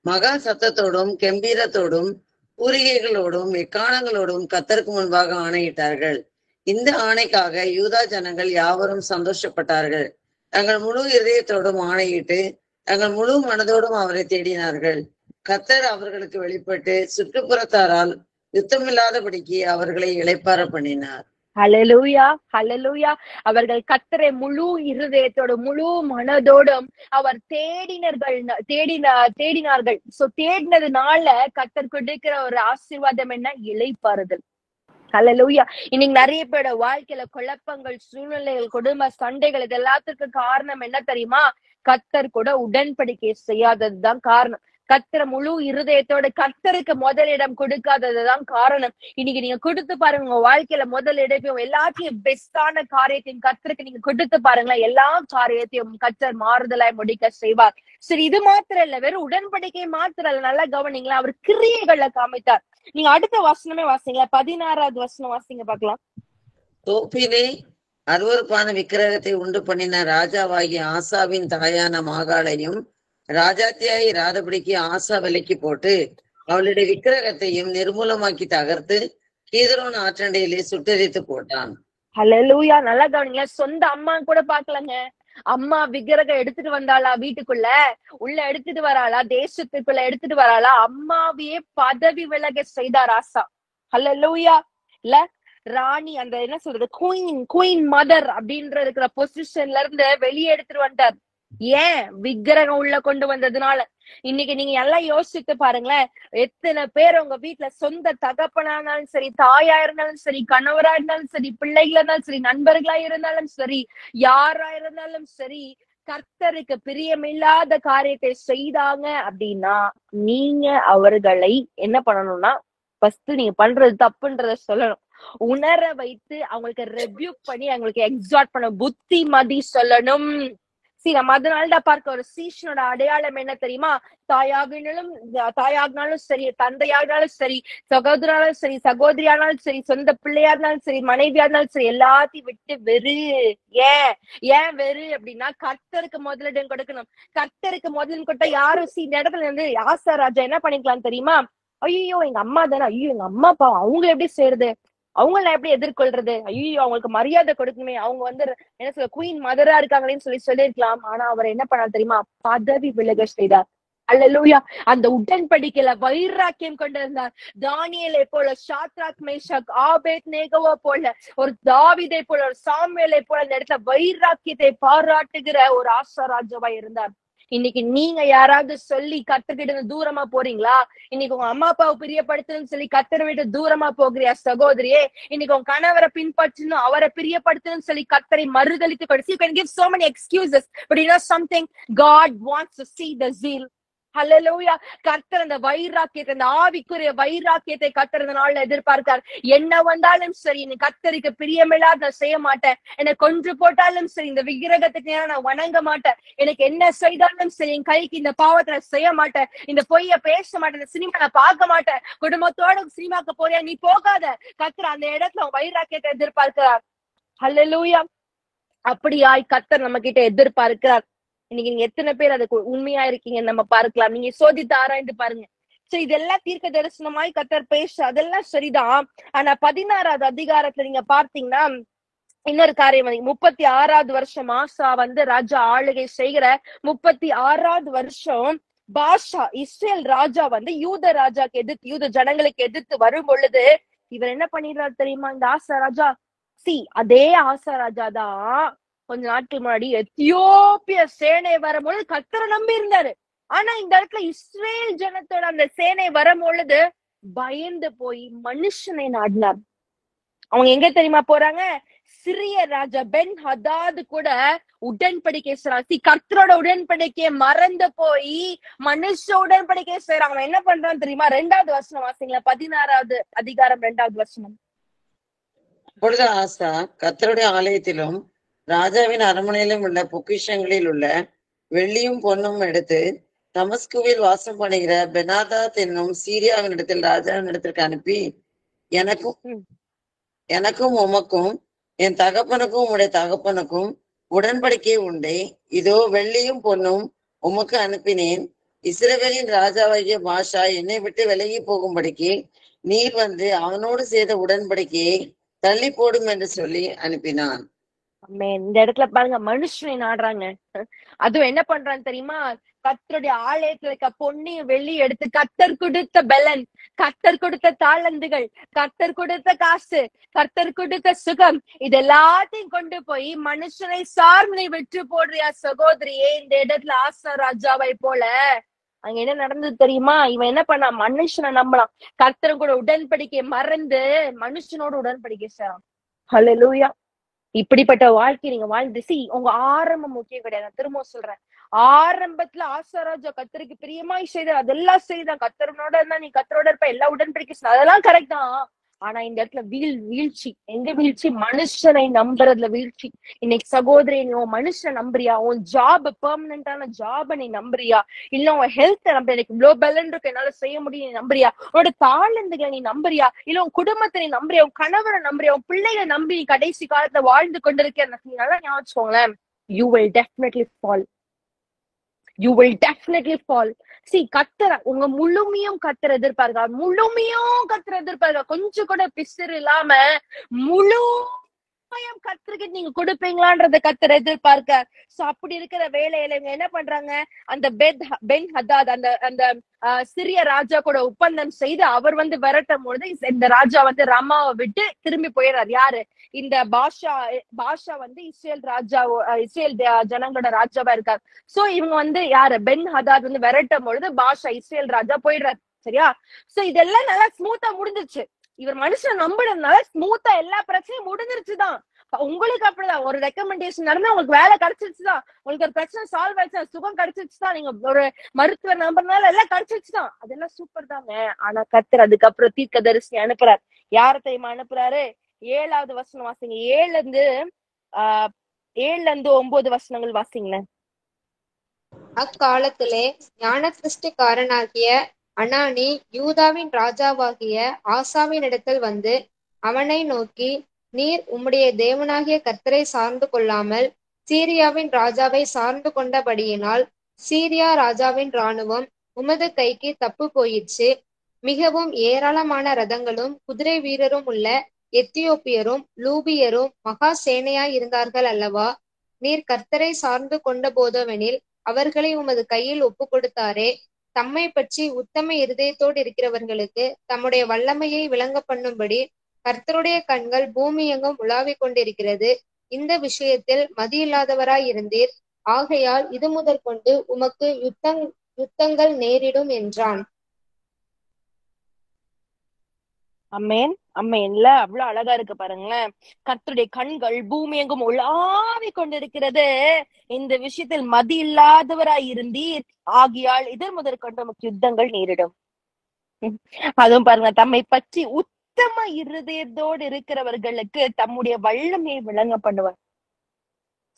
மகா சத்தத்தோடும் கெம்பீரத்தோடும் பூரிகைகளோடும் எக்காணங்களோடும் கர்த்தருக்கு முன்பாக ஆணையிட்டார்கள். இந்த ஆணைக்காக யூதா ஜனங்கள் யாவரும் சந்தோஷப்பட்டார்கள். தங்கள் முழு இதயத்தோடும் ஆணையிட்டு தங்கள் முழு மனதோடும் அவரை தேடினார்கள். கர்த்தர் அவர்களுக்கு வெளிப்பட்டு சுற்றுப்புறத்தாரால் யுத்தமில்லாதபடிக்கு அவர்களை இளைப்பாற பண்ணினார். ஹல்லேலூயா, ஹல்லேலூயா. அவர்கள் கர்த்தரை முழு இருதயத்தோடு முழு மனதோடும் அவர் தேடினார்கள். சோ தேடினதுனால கர்த்தர் கொடுக்கிற ஒரு ஆசீர்வாதம் என்ன? இளைப்பாறுதல். ஹல்லேலூயா. இன்னைக்கு நிறைய பேரோட வாழ்க்கையில குழப்பங்கள், சூழ்நிலைகள், குடும்ப சண்டைகள், இது எல்லாத்துக்கும் காரணம் என்ன தெரியுமா? கர்த்தர் கூட உடன்படிக்கை செய்யாததுதான் காரணம். கர்த்தரை முழு இருதயத்தோட கர்த்தருக்கு முதலிடம் கொடுக்காததுதான் காரணம். இன்னைக்கு நீங்க கொடுத்து பாருங்க, உங்க வாழ்க்கையில முதலிடம் எல்லாத்தையும் பெஸ்டான காரியத்தையும் கர்த்தருக்கு நீங்க கொடுத்து பாருங்களேன், எல்லா காரியத்தையும் கர்த்தர் மாறுதலாய் முடிக்க செய்வார். சரி, இது மாத்திரம் இல்ல, வெறும் உடன்படிக்கை மாத்திரம் இல்ல, நல்லா கவனிங்களா, அவர் கிரியைகளை காமித்தார். நீங்க அடுத்த வசனமே வாசிங்க, 16வது வசனம் வாசிங்க பார்க்கலாம். தோப்பிலே அருவருப்பான விக்கிரகத்தை உண்டு பண்ணின ராஜாவாகிய ஆசாவின் தாயான மாகாளையும் ராஜாத்தியாய் ராதபடிக்கு ஆசா விலைக்கு போட்டு அவளுடைய விக்கிரகத்தையும் நிர்மூலமாக்கி தகர்த்து கீதரோன் ஆற்றண்டையிலே சுட்டெரித்து போட்டான். ஹல்லேலூயா. நல்லா கவனிங்க, சொந்த அம்மா கூட பாக்கலங்க. அம்மா விக்கிரகம் எடுத்துட்டு வந்தாளா, வீட்டுக்குள்ள உள்ள எடுத்துட்டு வராளா, தேசத்துக்குள்ள எடுத்துட்டு வராளா, அம்மாவையே பதவி விலக செய்தார் ஆசா. ஹல்லேலூயா. இல்ல, ராணி, அந்த என்ன சொல்றது, குயின் மதர் அப்படின்ற இருக்கிற பொசிஷன்ல இருந்து வெளியே எடுத்துட்டு வந்துட்டார். ஏன்? விக்கிரகம் உள்ள கொண்டு வந்ததுனால. இன்னைக்கு நீங்க எல்லாம் யோசித்து பாருங்களேன், எத்தனை பேர் உங்க வீட்டுல சொந்த தகப்பனா இருந்தாலும் சரி, தாயா இருந்தாலும் சரி, கணவரா இருந்தாலும் சரி, பிள்ளைகளா இருந்தாலும் சரி, நண்பர்களா இருந்தாலும் சரி, யாரா இருந்தாலும் சரி, கர்த்தருக்கு பிரியமில்லாத காரியத்தை செய்தாங்க அப்படின்னா நீங்க அவர்களை என்ன பண்ணணும்னா, ஃபர்ஸ்ட் நீங்க பண்றது தப்புன்றத சொல்லணும், உணர வைத்து அவங்களுக்கு ரெபியூக் பண்ணி அவங்களுக்கு எக்ஸார்ட் பண்ண புத்திமதி சொல்லணும். சரி, நம்ம அதனாலதான் பார்க்க, ஒரு சீஷனோட அடையாளம் என்ன தெரியுமா? தாயாகினாலும் சரி, தந்தையாகினாலும் சரி, சகோதரனாலும் சரி, சகோதரியானாலும் சரி, சொந்த பிள்ளையா இருந்தாலும் சரி, மனைவியா இருந்தாலும் சரி, எல்லாத்தையும் விட்டு வெறு. ஏன் வெறு அப்படின்னா, கர்த்தருக்கு முதலிடம் கொடுக்கணும். கர்த்தருக்கு முதலிடம் கொடுத்தா யாரும் இந்த இடத்துல இருந்து ஆசா ராஜா என்ன பண்ணிக்கலாம் தெரியுமா? ஐயோ எங்க அம்மா தானே, ஐயோ எங்க அம்மா அப்பா, அவங்க எப்படி செய்யறது, அவங்கள எப்படி எதிர்கொள்றது, ஐயோ அவங்களுக்கு மரியாதை கொடுக்கணுமே, அவங்க என்ன சொல்ல குயின் மதரா இருக்காங்களேன்னு சொல்லியிருக்கலாம். ஆனா அவர் என்ன பண்ணார் தெரியுமா? பதவி விலக செய்தார். அல்லேலூயா. அந்த உடன்படிக்கையில வைராக்கியம் கொண்டிருந்தார். தானியேலை போல, சாத்ராக் மேஷாக் ஆபேத்நேகோவை போல, ஒரு தாவீதை போல, ஒரு சாமுவேலை போல இந்த இடத்துல வைராக்கியத்தை பாராட்டுகிற ஒரு ஆசா ராஜாவா இருந்தார். இன்னைக்கு நீங்க யாராவது சொல்லி கர்த்தர்கிட்ட தூரமா போறீங்களா? இன்னைக்கு உங்க அம்மா அப்பாவை பிரியப்படுத்தணும்னு சொல்லி கர்த்தரை விட்டு தூரமா போகிறியா சகோதரியே? இன்னைக்கு உங்க கணவரை பின்பற்றணும், அவரை பிரியப்படுத்தணும்னு சொல்லி கர்த்தரை மறுதலித்து கொடுத்து, you can give so many excuses, but you know something, God wants to see the zeal. ஹல்லேலூயா. கர்த்தர் அந்த வைராக்கியத்தை, அந்த ஆவிக்குரிய வைராக்கியத்தை கர்த்தர் இந்த நாள்ல எதிர்பார்க்கார். என்ன வந்தாலும் சரி, நீ கர்த்தருக்கு பிரியமில்லாத நான் செய்ய மாட்டேன், என்னை கொன்று போட்டாலும் சரி, இந்த விக்கிரகத்துக்கு நான் வணங்க மாட்டேன், எனக்கு என்ன செய்தாலும் சரி, என் கைக்கு இந்த பாவத்தை நான் செய்ய மாட்டேன், இந்த பொய்ய பேச மாட்டேன், இந்த சினிமா நான் பார்க்க மாட்டேன். குடும்பத்தோட சினிமாக்கு போறியா? நீ போகாத. கர்த்தர் அந்த இடத்துல வைராக்கியத்தை எதிர்பார்க்கிறார். ஹல்லேலூயா. அப்படியாய் கர்த்தர் நம்ம கிட்ட எதிர்பார்க்கிறார். இன்னைக்கு நீங்க எத்தனை பேர் அதுக்கு உண்மையா இருக்கீங்க நம்ம பார்க்கலாம். நீங்க சோதித்து ஆராய்ந்து பாருங்க. சரி, இதெல்லாம் தீர்க்க தரிசனமாய் கர்த்தர் பேச, அதெல்லாம் சரிதான். ஆனா 16வது அதிகாரத்துல நீங்க பார்த்தீங்கன்னா இன்னொரு காரியம், 36வது வருஷம் ஆசா ராஜா ஆளுகை செய்கிற 36வது வருஷம் பாஷா இஸ்ரேல் ராஜா யூத ராஜாக்கு எதிர்த்து, யூத ஜனங்களுக்கு எதிர்த்து வரும் பொழுது இவர் என்ன பண்ணிடுறாரு தெரியுமா? இந்த ஆசா ராஜா, அதே ஆசா ராஜா தான் கொஞ்ச நாட்கள் முன்னாடி எத்தியோப்பிய சேனை வரும்பொழுது கர்த்தரை நம்பி இருந்தாரு. ஆனா இந்த இடத்துல இஸ்ரேல் ஜனத்தோட அந்த சேனை வரும்பொழுது பயந்து போய் மனுஷனை நாடினார். அவங்க எங்க தெரியுமா போறாங்க? சிறிய ராஜா பென் ஹதாது கூட உடன்படிக்கை செய்றாங்க. கர்த்தரோட உடன்படிக்கையை மறந்து போய் மனுஷ உடன்படிக்கை செய்யறாங்க. அவன் என்ன பண்றான்னு தெரியுமா? 2வது வசனம் வாசிங்களா, 16வது அதிகாரம் 2வது வசனம். அப்பொழுது ஆசா கர்த்தருடைய ஆலயத்திலும் ராஜாவின் அரண்மனையிலும் உள்ள பொக்கிஷங்களில் உள்ள வெள்ளியும் பொன்னும் எடுத்து தமஸ்குவில் வாசம் பண்ணுகிற பெனாதாத் என்னும் சீரியாவின் இடத்தில் ராஜாவின் இடத்திற்கு அனுப்பி, எனக்கும் உமக்கும் என் தகப்பனுக்கும் உடைய தகப்பனுக்கும் உடன்படிக்கை உண்டே, இதோ வெள்ளியும் பொன்னும் உமக்கு அனுப்பினேன். இஸ்ரவேலின் ராஜாவாகிய பாஷா என்னை விட்டு விலகி போகும்படிக்கு நீர் அவனோடு செய்த உடன்படிக்கையை தள்ளி போடும் என்று சொல்லி அனுப்பினான். இந்த இடத்துல பாருங்க, மனுஷனை நாடுறாங்க. அதுவும் என்ன பண்றான்னு தெரியுமா? கர்த்தருடைய ஆலயத்துல இருக்க பொன்னி வெள்ளி எடுத்து, கர்த்தர் கொடுத்த பெலன், கர்த்தர் கொடுத்த தாளந்துகள், கர்த்தர் கொடுத்த காசு, கர்த்தர் கொடுத்த சுகம், இது எல்லாத்தையும் கொண்டு போய் மனுஷனை சார்ந்து வெற்றி போடுறியா சகோதரியே? இந்த இடத்துல ஆசா ராஜாவை போல அங்க என்ன நடந்தது தெரியுமா? இவன் என்ன பண்ணா? மனுஷனை நம்பலாம். கர்த்தரும் கூட உடன்படிக்கை மறந்து மனுஷனோட உடன்படிக்கை செய்றான். ஹல்லேலூயா. இப்படிப்பட்ட வாழ்க்கை நீங்க வாழ்ந்து உங்க ஆரம்பம் முக்கியம் கிடையாது. திரும்ப சொல்றேன், ஆரம்பத்துல ஆசாராஜா கர்த்தருக்கு பிரியமாய் செய்த அதெல்லாம் செய்தான். கர்த்தரோட இருந்தா நீ கர்த்தரோட இருப்ப, எல்லா உடன்படிக்கை அதெல்லாம் கரெக்ட் தான். ஆனா இந்த இடத்துல வீழ்ச்சி. எங்க வீழ்ச்சி? மனுஷனை நம்புறதுல வீழ்ச்சி. இன்னைக்கு சகோதரி, நீ உன் மனுஷனை நம்புறியா? உன் ஜாப், பெர்மனன்டான ஜாப நீ நம்புறியா? இல்ல உன் ஹெல்த் நம்புறியா? எனக்கு இவ்வளவு பலன் இருக்கு, என்னால செய்ய முடியும், நீ நம்புறியா? உன்னோட தாளந்துகளை நீ நம்புறியா? இல்ல உன் குடும்பத்தை நீ நம்புறியா? உன் கணவரை நம்புறியா? உன் பிள்ளைகளை நம்பி நீ கடைசி காலத்துல வாழ்ந்து கொண்டிருக்க, நல்லா ஞாபகம் வச்சுக்கோங்களேன், you will definitely fall. You will definitely fall. See, கர்த்தர் உங்க முழுமையும் கர்த்தர் எதிர்பார்க்க, முழுமையும் கர்த்தர் எதிர்பார்க்க. கொஞ்சம் கூட பிசுறு இல்லாம முழு கர்த்தருக்கு நீங்க கொடுப்பீங்களான்றத கர்த்தர் எதிர்பார்க்க. சோ அப்படி இருக்கிற வேலையில இவங்க என்ன பண்றாங்க? அந்த பென் ஹதாத் அந்த சிறிய ராஜா கூட ஒப்பந்தம் செய்து அவர் விரட்டும் பொழுது இந்த ராஜா ரமாவை விட்டு திரும்பி போயிடுறாரு. யாரு? இந்த பாஷா இஸ்ரேல் ராஜா, இஸ்ரேல் ஜனங்களோட ராஜாவா இருக்காரு. சோ இவங்க யாரு? பென் ஹதாத் விரட்டும் பொழுது பாஷா இஸ்ரேல் ராஜா போயிடுறாரு. சரியா? சோ இதெல்லாம் நல்லா ஸ்மூத்தா முடிஞ்சிருச்சு. இவர் மனுஷன் நம்பினதுனால ஸ்மூத்தா எல்லா பிரச்சனையும் முடிஞ்சிருச்சுதான். உங்களுக்கு அப்படிதான். ஒரு ரெக்கமெண்டேஷன் நடந்தா உங்களுக்கு வேலை கிடைச்சிருச்சுதான். உங்களுக்கு ஒரு பிரச்சனை சால்வ் ஆயிடுச்சு, சுகம் கிடைச்சிருச்சுதான். நீங்க ஒரு மருத்துவர் நம்புறதுனால எல்லாம் கிடைச்சிருச்சுதான். அதெல்லாம் சூப்பர் தாங்க. ஆனா கர்த்தர் அதுக்கப்புறம் தீர்க்கதரிசி அனுப்புறாரு. யார தெரியுமா அனுப்புறாரு? 7வது வசனம் வாசிங்க. 7ல இருந்து 9 வசனங்கள் வாசிங்களேன். அக்காலத்திலே ஞான திருஷ்டிக்காரனாகிய அனானி யூதாவின் ராஜாவாகிய ஆசாவின் இடத்தில் வந்து அவனை நோக்கி, நீர் உம்முடைய தேவனாகிய கர்த்தரை சார்ந்து கொள்ளாமல் சீரியாவின் ராஜாவை சார்ந்து கொண்டபடியினால் சீரியா ராஜாவின் இராணுவம் உமது கைக்கு தப்பு போயிற்று. மிகவும் ஏராளமான ரதங்களும் குதிரை வீரரும் உள்ள எத்தியோப்பியரும் லூபியரும் மகா சேனையாய் இருந்தார்கள் அல்லவா? நீர் கர்த்தரை சார்ந்து கொண்ட போதவெனில் அவர்களை உமது கையில் ஒப்பு கொடுத்தாரே. தம்மை பற்றி உத்தம இருதயத்தோடு இருக்கிறவர்களுக்கு தம்முடைய வல்லமையை விளங்க பண்ணும்படி கர்த்தருடைய கண்கள் பூமி எங்கும் உலாவிக் கொண்டிருக்கிறது. இந்த விஷயத்தில் மதியில்லாதவராய் இருந்தீர். ஆகையால் இது முதற்கொண்டு உமக்கு யுத்தங்கள் நேரிடும் என்றான். அம்மேன் அம்மேன்ல அவ்வளவு அழகா இருக்கு பாருங்களேன். கர்த்தருடைய கண்கள் பூமி எங்கும் உலாவிக் கொண்டிருக்கிறது. இந்த விஷயத்தில் மதி இல்லாதவராய் இருந்தீர். ஆகியால் இதர் முதற்கொண்டு நமக்கு யுத்தங்கள் நேரிடும். அதுவும் பாருங்க, தம்மை பற்றி உத்தம இருதயத்தோடு இருக்கிறவர்களுக்கு தம்முடைய வல்லமையை விளங்க பண்ணுவார்.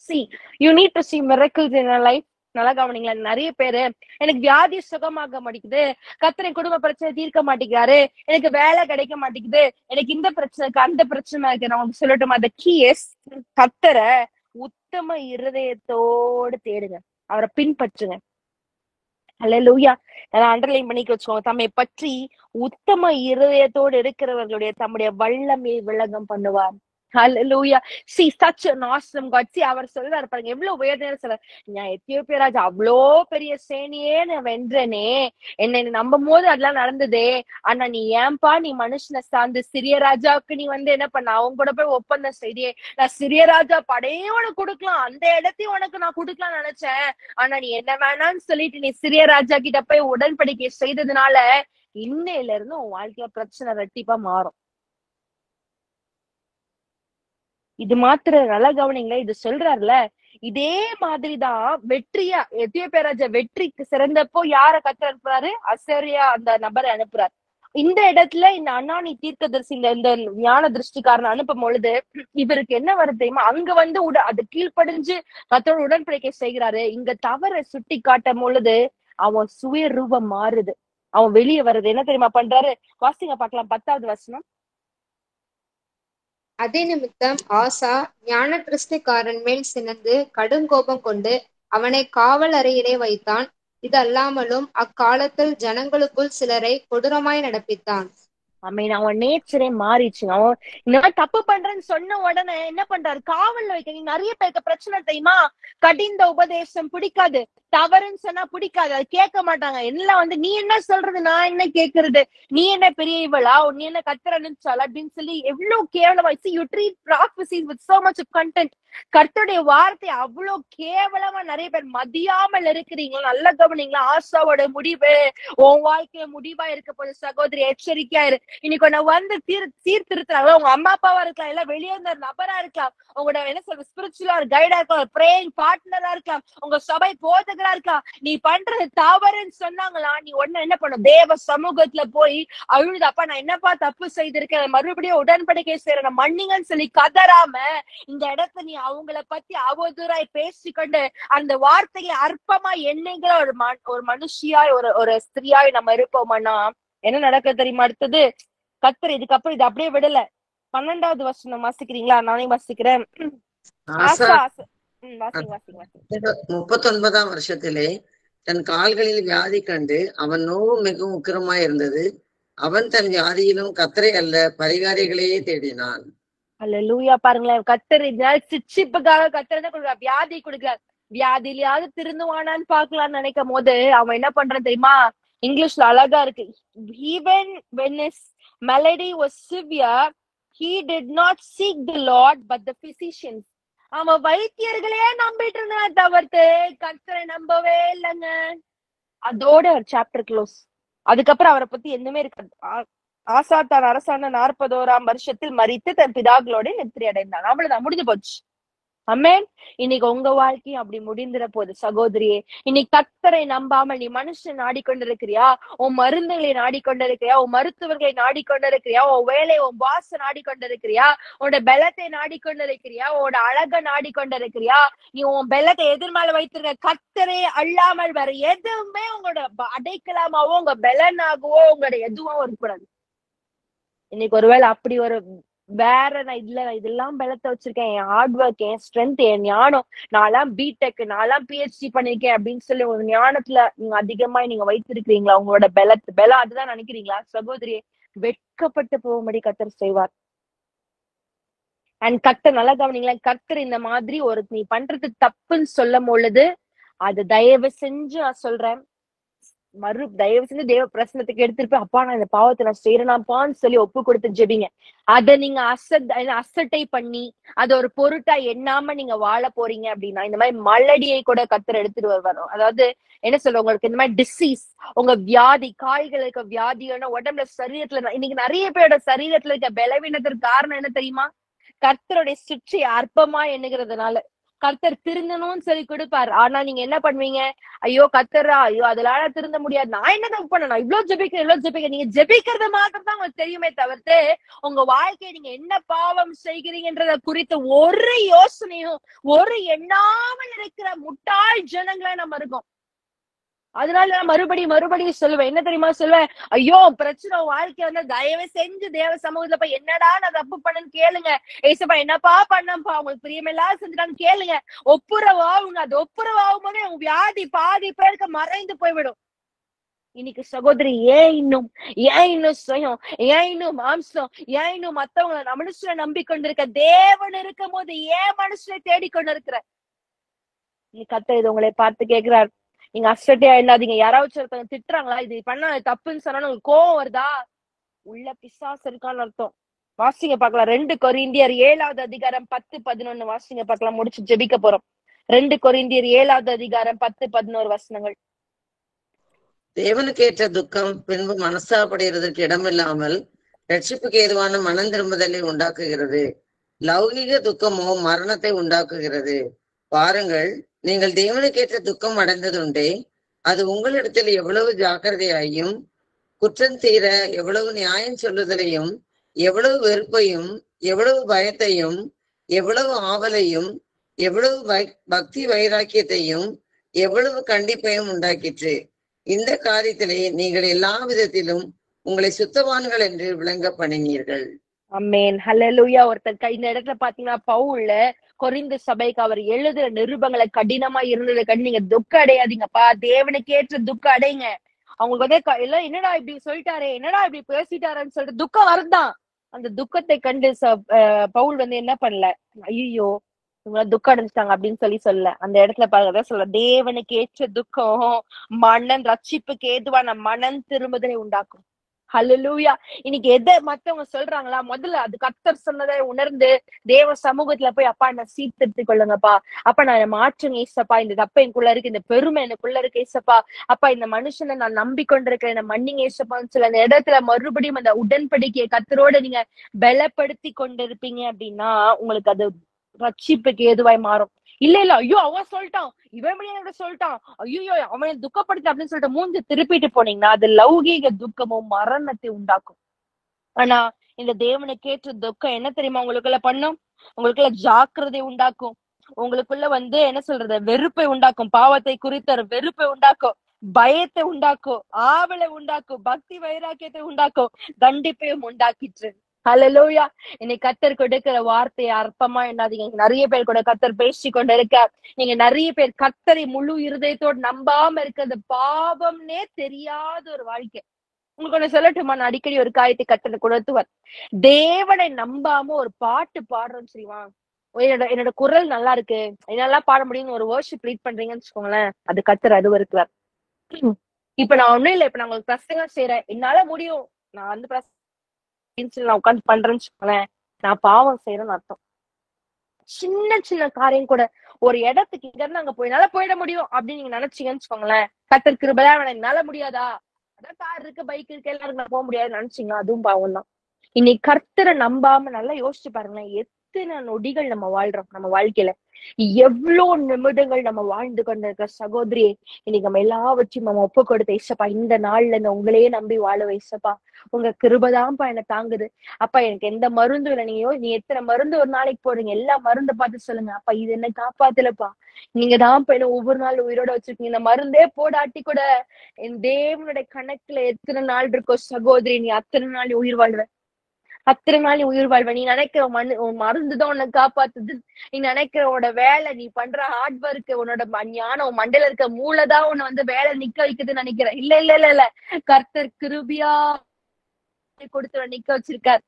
See, you need to see miracles in your life. நல்லா கவனிங்களா. நிறைய பேரு, எனக்கு வியாதி சுகமாக மாட்டேங்குது, கர்த்தர் என் குடும்ப பிரச்சனை தீர்க்க மாட்டேங்கிறாரு, எனக்கு வேலை கிடைக்க மாட்டேங்குது, எனக்கு இந்த பிரச்சனைக்கு அந்த பிரச்சனை இருக்கு. நான் உங்களுக்கு சொல்லட்டுமா? அந்த கீஸ், கர்த்தரை உத்தம இருதயத்தோடு தேடுங்க, அவரை பின்பற்றுங்க. அல்லேலூயா. நான் அண்டர்லைன் பண்ணிக்க வச்சுக்கோங்க. தம்மை பற்றி உத்தம இருதயத்தோடு இருக்கிறவர்களுடைய தம்முடைய வல்லமையை விளங்கம் பண்ணுவார். Hallelujah. See, such an awesome God. See, அவர் சொல்றாரு பாருங்க, எவ்வளவு உயர்ந்த சொல்றாரு. நான் எத்தியோப்பியா ராஜா அவ்வளோ பெரிய சேனையே நான் வென்றனே, என்னை நம்பும் போது அதெல்லாம் நடந்ததே. ஆனா நீ ஏன்பா நீ மனுஷனை சார்ந்து சிறிய ராஜாவுக்கு நீ என்ன பண்ண? அவங்க கூட போய் ஒப்பந்தம் செய்தியே. நான் சிறிய ராஜா படையே உனக்கு கொடுக்கலாம், அந்த இடத்தையும் உனக்கு நான் கொடுக்கலாம் நினைச்சேன். ஆனா நீ என்ன வேணான்னு சொல்லிட்டு நீ சிறிய ராஜா கிட்ட போய் உடன்படிக்கை செய்ததுனால இன்னையில இருந்து உன் வாழ்க்கையில பிரச்சனை ரெட்டிப்பா மாறும். இது மாத்திர நல்லா கவனிங்களே. இது சொல்றாருல, இதே மாதிரிதான் வெற்றியா எத்தியோப்பியா ராஜா வெற்றிக்கு சிறந்தப்போ யார கர்த்தர் அனுப்புறாரு? அசரியா அந்த நபரை அனுப்புறாரு. இந்த இடத்துல இந்த அனானி தீர்க்கதரிசி இந்த ஞான திருஷ்டிக்காரன் அனுப்பும் பொழுது இவருக்கு என்ன வருது தெரியுமா? அங்க அது கீழ்ப்படிஞ்சு கர்த்தரோட உடன்படிக்கை செய்கிறாரு. இங்க தவற சுட்டி காட்டும் பொழுது அவன் சுய ரூபம் மாறுது, அவன் வெளியே வருது. என்ன தெரியுமா பண்றாரு? வாசிங்க பார்க்கலாம், 10வது வசனம். அதே நிமித்தம் ஆசா ஞான திருஷ்டிக்காரன் மேல் சினந்து கடுங்கோபம் கொண்டு அவனை காவல் அறையிலே வைத்தான். இது அல்லாமலும் அக்காலத்தில் ஜனங்களுக்குள் சிலரை கொடூரமாய் நடப்பித்தான். அவன் நேச்சரே மாறிச்சு. அவன் இந்த மாதிரி தப்பு பண்றேன்னு சொன்ன உடனே என்ன பண்றாரு? காவல்ல வைக்க. நீ நிறைய பேருக்கு பிரச்சனை தெரியுமா? கடிந்த உபதேசம் பிடிக்காது, தவறுன்னு சொன்னா பிடிக்காது, அது கேட்க மாட்டாங்க. எல்லாம் நீ என்ன சொல்றது, நான் என்ன கேட்கறது, நீ என்ன பெரிய இவளா, நீ என்ன கர்த்தர் அனுப்பிச்சாலா அப்படின்னு சொல்லி எவ்வளவு கேவலமா. You treat prophecies with so much of content. கர்த்தருடைய வார்த்தை அவ்வளவு கேவலமா நிறைய பேர் மதியாமல் இருக்கிறீங்களா? நல்ல கவனிங்களா? ஆசாவோட முடிவு உன் வாழ்க்கையில முடிவா இருக்க போது சகோதரி, எச்சரிக்கையா இரு. இன்னைக்கு உன்னை வந்து சீர்திருத்துறாங்க. உங்க அம்மா அப்பாவா இருக்கலாம், இல்ல வெளியே இருந்த நபரா இருக்கலாம், உங்களோட என்ன சொல்ற ஸ்பிரிச்சுவலா கைடா இருக்கலாம், பிரேயிங் பார்ட்னரா இருக்கலாம், உங்க சபை போதகரா இருக்கலாம். நீ பண்றது தவறுன்னு சொன்னாங்களா, நீ உடனே என்ன பண்ணும்? தேவ சமூகத்துல போய் அழுது, அப்பா நான் என்னப்பா தப்பு செய்திருக்கேன், மறுபடியும் உடன்படிக்கை செய்யறேன், மன்னிங்கன்னு சொல்லி கதறாம இந்த இடத்த நீ அவங்கள பத்தி அவதூறாய் பேசிக்கொண்டு அந்த வார்த்தையை அற்பமா எண்ணுங்கிற ஒரு மனுஷியாய் ஒரு ஸ்திரியாய் நம்ம இருப்போம்னா என்ன நடக்க தெரியுமா? அடுத்தது கர்த்தர் இதுக்கப்புறம் இது அப்படியே விடல. 12வது வசனம் வாசிக்கிறீங்களா? நானே வாசிக்கிறேன். ஆசா வாசிங்க. 39ஆம் வருஷத்திலே தன் கால்களில் வியாதி கண்டு அவன் நோவு மிகவும் உக்கிரமாய் இருந்தது. அவன் தன் வியாதியிலும் கர்த்தரை அல்ல பரிகாரிகளையே தேடினான். அல்லேலூயா. பாருங்களேன், கர்த்தர் சிச்சிப்புக்காக கர்த்தர் என்ன கொடுக்குறார்? வியாதி கொடுக்கிறார். வியாதியிலாவது திருந்துவானான்னு பாக்கலாம்னு நினைக்கும் போது அவன் என்ன பண்றான் தெரியுமா? இங்கிலீஷ்ல அழகா இருக்கு. Even when his malady was severe, he did not seek the Lord but the physicians. அவன் வைத்தியர்களே நம்பிட்டு இருந்தான் தவிர்த்து கர்த்தரை நம்பவே இல்லைங்க. அதோட ஒரு சாப்டர் க்ளோஸ். அதுக்கப்புறம் அவரை பத்தி எதுவுமே இருக்காது. ஆசா தான் அரசாண்ட 41ஆம் வருஷத்தில் மரித்து தன் பிதாக்களோட நித்திரை அடைந்தான். அவ்வளவுதான், முடிஞ்சு போச்சு. அமேன். இன்னைக்கு உங்க வாழ்க்கையும் அப்படி முடிந்துற போது சகோதரியே. இன்னைக்கு கர்த்தரை நம்பாமல் நீ மனுஷன் நாடிக்கொண்டிருக்கிறியா? உன் மருந்துகளை நாடிக்கொண்டிருக்கிறியா? உன் மருத்துவர்களை நாடிக்கொண்டிருக்கிறியா? உன் வேலை, உன் பாச நாடிக்கொண்டிருக்கிறியா? உன்னோட பலத்தை நாடிக்கொண்டிருக்கிறியா? உன்னோட அழக நாடிக்கொண்டிருக்கிறியா? நீ உன் பலத்தை எதிர்மால வைத்திருக்க கர்த்தரே அல்லாமல் வேற எதுவுமே உங்களோட அடைக்கலாமாவோ உங்க பலனாகவோ உங்களோட எதுவும் இருக்கக்கூடாது. இன்னைக்கு ஒருவேளை அப்படி ஒரு வேற நான் இதெல்லாம் பலத்தை வச்சிருக்கேன், என் ஹார்ட் ஒர்க், என் ஸ்ட்ரென்த், என் ஞானம், நான்லாம் பிடெக், நான்லாம் பிஹெச்டி பண்ணிருக்கேன் அப்படின்னு சொல்லி ஒரு ஞானத்துல நீங்க அதிகமா நீங்க வைத்திருக்கிறீங்களா? உங்களோட பலம் அதுதான் நினைக்கிறீங்களா? சகோதரியே, வெட்கப்பட்டு போகும்படி கர்த்தர் செய்வார். அண்ட் கர்த்தர் நல்லா கவனிங்களேன், கர்த்தர் இந்த மாதிரி ஒரு நீ பண்றது தப்புன்னு சொல்லும் பொழுது அது தயவு செஞ்சு நான் சொல்றேன், தயவு செஞ்சு தேவ பிரசனத்துக்கு எடுத்துட்டு அப்பா நான் இந்த பாவத்தை நான் செய்யறேனாப்பான்னு சொல்லி ஒப்பு கொடுத்து ஜெபிங்க. அதை நீங்க அசட்டை பண்ணி அதை ஒரு பொருட்டா எண்ணாம நீங்க வாழ போறீங்க அப்படின்னா இந்த மாதிரி மலடியை கூட கர்த்தர் எடுத்துட்டு வருவார். அதாவது என்ன சொல்ற, உங்களுக்கு இந்த மாதிரி டிசீஸ், உங்க வியாதி, காய்கள் இருக்க வியாதியான உடம்புல சரீரத்துல இன்னைக்கு நிறைய பேரோட சரீரத்துல இருக்க பலவீனத்திற்கு காரணம் என்ன தெரியுமா? கர்த்தருடைய சுற்றி அற்பமா எண்ணுகிறதுனால. கர்த்தர் திருந்தணும்னு சொல்லி கொடுப்பார். ஆனா நீங்க என்ன பண்ணுவீங்க? ஐயோ கர்த்தரா, ஐயோ அதனால திருந்த முடியாது, நான் என்ன தப்பு பண்ண, நான் இவ்வளவு ஜெபிக்க. நீங்க ஜெபிக்கிறது மாத்திரம் தான் உங்களுக்கு தெரியுமே தவிர்த்து உங்க வாழ்க்கையை நீங்க என்ன பாவம் செய்கிறீங்கன்றத குறித்து ஒரு யோசனையும் ஒரு எண்ணாமல் இருக்கிற முட்டாள் ஜனங்களா நம்ம இருக்கோம். அதனால நான் மறுபடியும் சொல்லுவேன், என்ன தெரியுமா சொல்லுவேன்? ஐயோ பிரச்சனை வாழ்க்கை வந்து தயவு செஞ்சு தேவ சமூகத்துல போய் என்னடா நான் தப்பு பண்ணேன்னு கேளுங்க. ஏசப்பா என்னப்பா பண்ணப்பா உங்களுக்கு பிரியமெல்லாம் செஞ்சுட்டான்னு கேளுங்க. ஒப்புரவாகுங்க. அது ஒப்புரவாகும் போதே உங்க வியாதி பாதி பேருக்கு மறைந்து போய்விடும். இன்னைக்கு சகோதரி, ஏன் இன்னும் சுயம், ஏன் இன்னும் மாம்சம், ஏன் இன்னும் மத்தவங்களை மனுஷனை நம்பிக்கொண்டிருக்க? தேவன் இருக்கும் போது ஏன் மனுஷனை தேடிக்கொண்டு இருக்கிற? நீ கர்த்தர் இது உங்களை பார்த்து கேட்கிறார். நீங்க அசட்டையா இல்லாதீங்க. யாராவது ஒருத்தவங்க திட்டுறாங்களா, இது பண்ணா தப்புன்னு சொன்னா உங்களுக்கு கோவம் வருதா? உள்ள பிசாசு இருக்கான்னு அர்த்தம். வாசிங்க பார்க்கலாம். 2 கொரிந்தியர் 7வது அதிகாரம் 10-11 வாசிங்க பார்க்கலாம். முடிச்சு ஜெபிக்க போறோம். 2 கொரிந்தியர் 7வது அதிகாரம் 10-11 வசனங்கள். தேவனுக்கு ஏற்ற துக்கம் பின்பு மனஸ்தாபப்படுகிறதுக்கு இடமில்லாமல் ரட்சிப்புக்கு ஏதுவான மனம் திரும்புதலை உண்டாக்குகிறது. லௌகிக துக்கமோ மரணத்தை உண்டாக்குகிறது. பாருங்கள், நீங்கள் தேவனுக்கேற்ற துக்கம் அடைந்ததுண்டே, அது உங்களிடத்தில் எவ்வளவு ஜாக்கிரதையாயும் குற்றம் தீர எவ்வளவு நியாயம் சொல்லுதலையும் எவ்வளவு வெறுப்பையும் எவ்வளவு பயத்தையும் எவ்வளவு ஆவலையும் எவ்வளவு பக்தி வைராக்கியத்தையும் எவ்வளவு கண்டிப்பையும் உண்டாக்கிற்று. இந்த காரியத்திலே நீங்கள் எல்லா விதத்திலும் உங்களை சுத்தவான்கள் என்று விளங்க பண்ணினீர்கள். ஆமென். ஹல்லேலூயா. ஒருத்தர் இந்த இடத்துல பாத்தீங்கன்னா பவுல்ல கொரிந்து சபைக்கு அவர் எழுதுற நிருபங்களை கடினமா இருந்தது கண்டு நீங்க துக்கம் அடையாதீங்கப்பா, தேவனுக்கு ஏற்ற துக்கம் அடைங்க. அவங்களுக்கு வந்து எல்லாம் என்னடா இப்படி சொல்லிட்டாரே, என்னடா இப்படி பேசிட்டாரன்னு சொல்லிட்டு துக்கம் வருதான். அந்த துக்கத்தை கண்டு பவுல் வந்து என்ன பண்ணல, ஐயோ இவங்க துக்கம் அடைஞ்சிட்டாங்க அப்படின்னு சொல்ல அந்த இடத்துல பாருங்க சொல்ல, தேவனுக்கு ஏற்ற துக்கம் மனம் ரட்சிப்புக்கு ஏதுவான மனம் திரும்புதலை உண்டாக்கும். ஹல்லேலூயா. இன்னைக்கு எதை மத்தவங்க சொல்றாங்களா, முதல்ல அது கர்த்தர் சொன்னதை உணர்ந்து தேவ சமூகத்துல போய், அப்பா என்ன சீர்திருத்திக் கொள்ளுங்கப்பா, அப்பா நான் மாற்றுங்க ஏசப்பா, இந்த தப்ப எனக்குள்ள இருக்கு, இந்த பெருமை எனக்குள்ள இருக்கு ஏசப்பா, அப்பா இந்த மனுஷனை நான் நம்பிக்கொண்டிருக்கிறேன், என்ன மன்னிங்க ஏசப்பான்னு சொல்ல அந்த இடத்துல மறுபடியும் அந்த உடன்படிக்கையை கர்த்தரோட நீங்க பலப்படுத்தி கொண்டிருப்பீங்க அப்படின்னா உங்களுக்கு அது ரட்சிப்புக்கு ஏதுவாய் மாறும். இல்ல இல்ல, ஐயோ அவன் சொல்லிட்டான், இவன் சொல்லிட்டான், ஐயோ அவனை துக்கப்படுத்த அப்படின்னு சொல்லிட்டு மூஞ்சி திருப்பிட்டு போனீங்கன்னா அது லௌகீக துக்கமும் மரணத்தை உண்டாக்கும். ஆனா இந்த தேவனுக்கேற்ற துக்கம் என்ன தெரியுமா உங்களுக்குள்ள பண்ணும்? உங்களுக்குள்ள ஜாக்கிரதை உண்டாக்கும், உங்களுக்குள்ள என்ன சொல்றது, வெறுப்பை உண்டாக்கும், பாவத்தை குறித்த ஒரு வெறுப்பை உண்டாக்கும், பயத்தை உண்டாக்கும், ஆவலை உண்டாக்கும், பக்தி வைராக்கியத்தை உண்டாக்கும், தண்டிப்பையும் உண்டாக்கிற்று. ஹல்லேலூயா. இன்னைக்கு கர்த்தர் கொடுக்கிற வார்த்தையை அற்பமா எண்ணாதீங்க. நிறைய பேர் கூட கர்த்தர் பேசி கொண்டு இருக்க, நீங்க நிறைய பேர் கர்த்தரை முழு இருதயத்தோடு நம்பாம இருக்கிறது பாவம்னே தெரியாத ஒரு வாழ்க்கை. உங்களுக்கு ஒண்ணு சொல்லட்டுமா, நான் அடிக்கடி ஒரு காரியத்தை கர்த்தர் கொடுத்துவார். தேவனை நம்பாம ஒரு பாட்டு பாடுறோம் சரிவா, என்னோட குரல் நல்லா இருக்கு, என்னெல்லாம் பாட முடியும்னு ஒரு வர்ஷிப் லீட் பண்றீங்கன்னு வச்சுக்கோங்களேன், அது கர்த்தர் அதுவும் இருக்கிறார். இப்ப நான் ஒண்ணும் இல்லை, இப்ப நான் உங்களுக்கு பிரசங்கம் செய்யறேன், என்னால முடியும், நான் நான் உட்காந்து பண்றேன்னு வச்சுக்கோங்களேன், நான் பாவம் செய்யறேன்னு அர்த்தம். சின்ன சின்ன காரியம் கூட, ஒரு இடத்துக்கு இங்க இருந்து அங்க போயினால போயிட முடியும் அப்படின்னு நீங்க நினைச்சீங்கன்னு வச்சுக்கோங்களேன், கர்த்தர் கிருபையா என்னால முடியாதா, அதான் கார் இருக்கு பைக் இருக்கு எல்லாருக்கும் போக முடியாது நினைச்சீங்க, அதுவும் பாவம் தான். இன்னைக்கு கர்த்தரை நம்பாம நல்லா யோசிச்சு பாருங்களேன், எத்தனை நொடிகள் நம்ம வாழ்றோம், நம்ம வாழ்க்கையில எவ்வளவு நிமிடங்கள் நம்ம வாழ்ந்து கொண்டிருக்க சகோதரியே, இன்னைக்கு நம்ம எல்லாவற்றையும் நம்ம ஒப்பு கொடுத்த இசப்பா, இந்த நாள்ல இந்த உங்களையே நம்பி வாழ வைசப்பா, உங்க கிருபதான்ப்பா என்ன தாங்குது அப்பா, எனக்கு எந்த மருந்து இல்லை, நீ எத்தனை மருந்து ஒரு நாளைக்கு போடுறீங்க, எல்லா மருந்து பார்த்து சொல்லுங்க அப்பா, இது என்ன காப்பாத்தலப்பா, நீங்க தான் என்ன ஒவ்வொரு நாள் உயிரோட வச்சிருக்கீங்க, இந்த மருந்தே போடாட்டி கூட என் தேவனுடைய கணக்குல எத்தனை நாள் இருக்கோ சகோதரி, நீ அத்தனை நாள் உயிர் வாழ்வ, அத்தனை நாள் உயிர் வாழ்வ. நீ நினைக்கிற உன் மருந்துதான் உன்னை காப்பாத்துது, நீ நினைக்கிற உன்னோட வேலை, நீ பண்ற ஹார்ட் ஒர்க், உன்னோட ஞானம், உன் மண்டையில இருக்க மூளைதான் உன்னை வேலை நிக்க வைக்குதுன்னு நினைக்கிறேன். இல்ல இல்ல இல்ல இல்ல, கர்த்தர் கிருபியா கொடுத்து நிக்க வச்சிருக்கார்,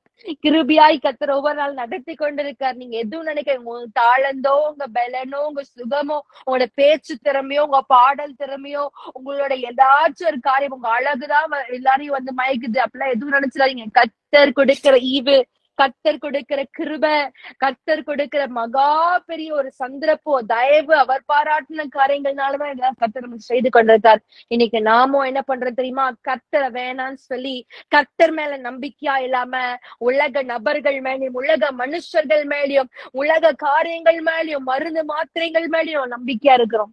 கிருபியாய் கர்த்தர் ஒவ்வொரு நாள் நடத்தி கொண்டிருக்கார். நீங்க எதுவும் நினைக்கிறீங்க, உங்க தாளந்தோ, உங்க பலனோ, உங்க சுகமோ, உங்களோட பேச்சு திறமையோ, உங்க பாடல் திறமையோ, உங்களோட ஏதாச்சும் ஒரு காரியம், உங்க அழகுதான் எல்லாரையும் மயக்குது அப்படிலாம் எதுவும் நினைச்சிடாதீங்க. கர்த்தர் கொடுக்கிற ஈவு, கர்த்தர் கொடுக்கிற கிருபை, கர்த்தர் கொடுக்கிற மகா பெரிய ஒரு சந்திரப்போ தயவு, அவர் பாராட்டின காரியங்கள்னாலதான் இதெல்லாம் கர்த்தர் நம்ம செய்து கொண்டிருக்கார். இன்னைக்கு நாமும் என்ன பண்றது தெரியுமா, கர்த்தரை வேணான்னு சொல்லி கர்த்தர் மேல நம்பிக்கையா இல்லாம உலக நபர்கள் மேலேயும், உலக மனுஷர்கள் மேலேயும், உலக காரியங்கள் மேலேயும், மருந்து மாத்திரைகள் மேலேயும் நம்பிக்கையா இருக்கிறோம்.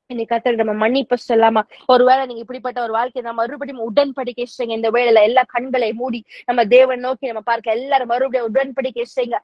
இன்னைக்கு கர்த்தர் நம்ம மன்னிப்பு சொல்லாமா, ஒருவேளை நீங்க இப்படிப்பட்ட ஒரு வாழ்க்கை நம்ம மறுபடியும் உடன்படிக்கை செய்யுங்க. இந்த வேளையில எல்லா கண்களை மூடி நம்ம தேவன் நோக்கி நம்ம பார்க்க எல்லாரும் மறுபடியும் உடன்படிக்கை செய்யுங்க.